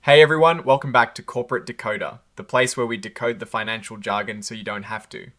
Hey everyone, welcome back to Corporate Decoder, the place where we decode the financial jargon so you don't have to.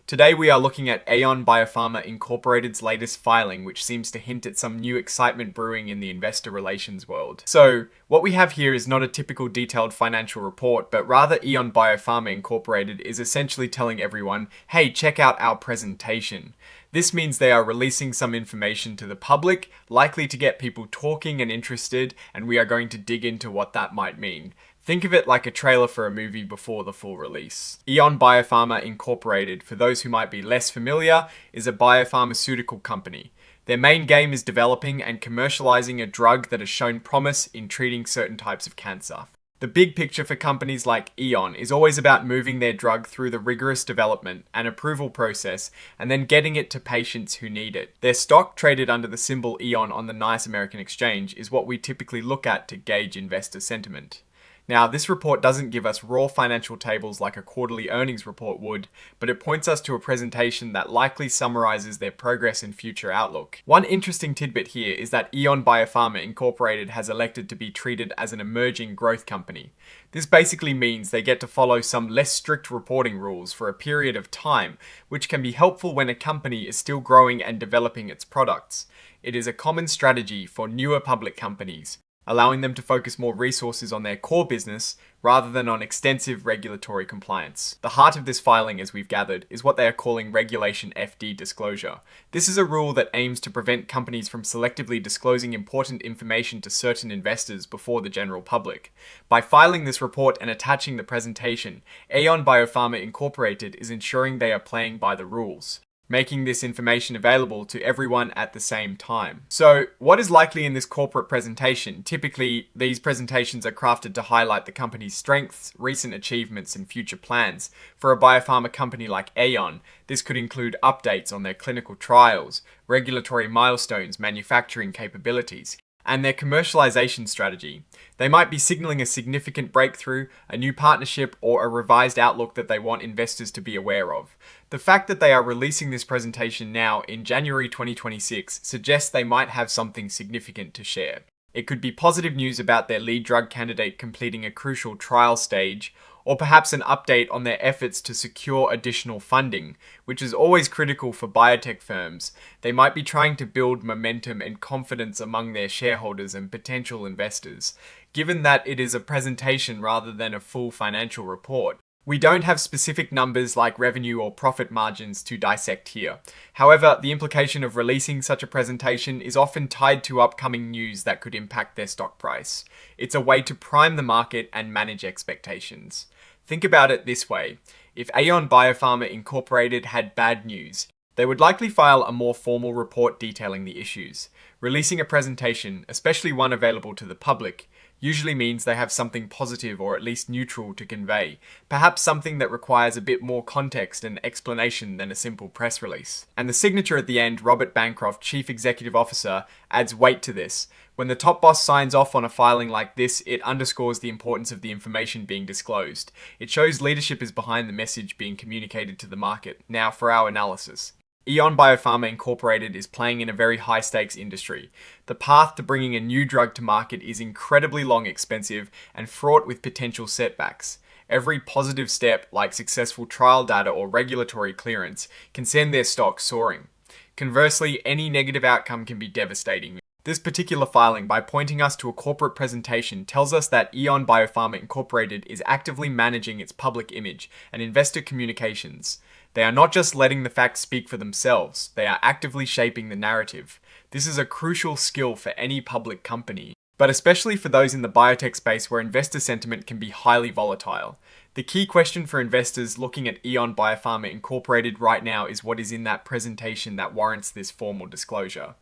Today we are looking at AEON Biopharma Incorporated's latest filing, which seems to hint at some new excitement brewing in the investor relations world. So, what we have here is not a typical detailed financial report, but rather AEON Biopharma Incorporated is essentially telling everyone, hey, check out our presentation. This means they are releasing some information to the public, likely to get people talking and interested, and we are going to dig into what that might mean. Think of it like a trailer for a movie before the full release. AEON Biopharma Incorporated, for those who might be less familiar, is a biopharmaceutical company. Their main game is developing and commercializing a drug that has shown promise in treating certain types of cancer. The big picture for companies like AEON is always about moving their drug through the rigorous development and approval process and then getting it to patients who need it. Their stock, traded under the symbol AEON on the NYSE American Exchange, is what we typically look at to gauge investor sentiment. Now, this report doesn't give us raw financial tables like a quarterly earnings report would, but it points us to a presentation that likely summarizes their progress and future outlook. One interesting tidbit here is that AEON Biopharma Incorporated has elected to be treated as an emerging growth company. This basically means they get to follow some less strict reporting rules for a period of time, which can be helpful when a company is still growing and developing its products. It is a common strategy for newer public companies, allowing them to focus more resources on their core business rather than on extensive regulatory compliance. The heart of this filing, as we've gathered, is what they are calling Regulation FD disclosure. This is a rule that aims to prevent companies from selectively disclosing important information to certain investors before the general public. By filing this report and attaching the presentation, AEON Biopharma Incorporated is ensuring they are playing by the rules, making this information available to everyone at the same time. So, what is likely in this corporate presentation? Typically, these presentations are crafted to highlight the company's strengths, recent achievements, and future plans. For a biopharma company like AEON, this could include updates on their clinical trials, regulatory milestones, manufacturing capabilities, and their commercialization strategy. They might be signaling a significant breakthrough, a new partnership, or a revised outlook that they want investors to be aware of. The fact that they are releasing this presentation now in January 2026 suggests they might have something significant to share. It could be positive news about their lead drug candidate completing a crucial trial stage, or perhaps an update on their efforts to secure additional funding, which is always critical for biotech firms. They might be trying to build momentum and confidence among their shareholders and potential investors. Given that it is a presentation rather than a full financial report, we don't have specific numbers like revenue or profit margins to dissect here. However, the implication of releasing such a presentation is often tied to upcoming news that could impact their stock price. It's a way to prime the market and manage expectations. Think about it this way. If AEON Biopharma Incorporated had bad news, they would likely file a more formal report detailing the issues. Releasing a presentation, especially one available to the public, usually means they have something positive or at least neutral to convey, perhaps something that requires a bit more context and explanation than a simple press release. And the signature at the end, Robert Bancroft, Chief Executive Officer, adds weight to this. When the top boss signs off on a filing like this, it underscores the importance of the information being disclosed. It shows leadership is behind the message being communicated to the market. Now for our analysis. AEON Biopharma Incorporated is playing in a very high-stakes industry. The path to bringing a new drug to market is incredibly long, expensive, and fraught with potential setbacks. Every positive step, like successful trial data or regulatory clearance, can send their stock soaring. Conversely, any negative outcome can be devastating. This particular filing, by pointing us to a corporate presentation, tells us that AEON Biopharma Incorporated is actively managing its public image and investor communications. They are not just letting the facts speak for themselves, they are actively shaping the narrative. This is a crucial skill for any public company, but especially for those in the biotech space where investor sentiment can be highly volatile. The key question for investors looking at AEON Biopharma Incorporated right now is what is in that presentation that warrants this formal disclosure.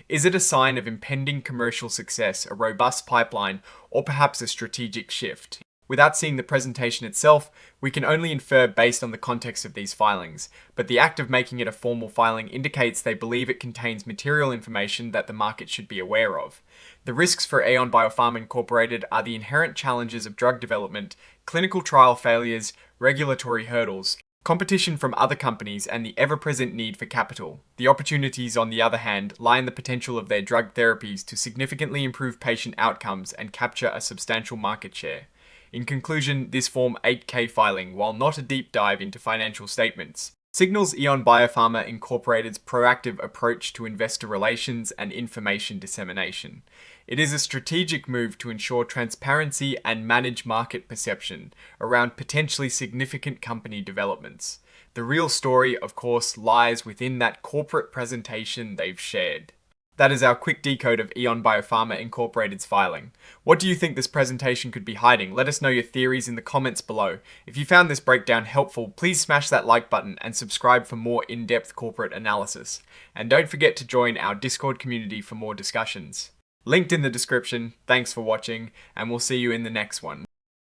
Is it a sign of impending commercial success, a robust pipeline, or perhaps a strategic shift? Without seeing the presentation itself, we can only infer based on the context of these filings, but the act of making it a formal filing indicates they believe it contains material information that the market should be aware of. The risks for AEON Biopharma Incorporated are the inherent challenges of drug development, clinical trial failures, regulatory hurdles, Competition from other companies and the ever-present need for capital. The opportunities, on the other hand, lie in the potential of their drug therapies to significantly improve patient outcomes and capture a substantial market share. In conclusion, this Form 8K filing, while not a deep dive into financial statements, signals AEON Biopharma Incorporated's proactive approach to investor relations and information dissemination. It is a strategic move to ensure transparency and manage market perception around potentially significant company developments. The real story, of course, lies within that corporate presentation they've shared. That is our quick decode of AEON Biopharma Incorporated's filing. What do you think this presentation could be hiding? Let us know your theories in the comments below. If you found this breakdown helpful, please smash that like button and subscribe for more in-depth corporate analysis. And don't forget to join our Discord community for more discussions. Linked in the description. Thanks for watching, and we'll see you in the next one.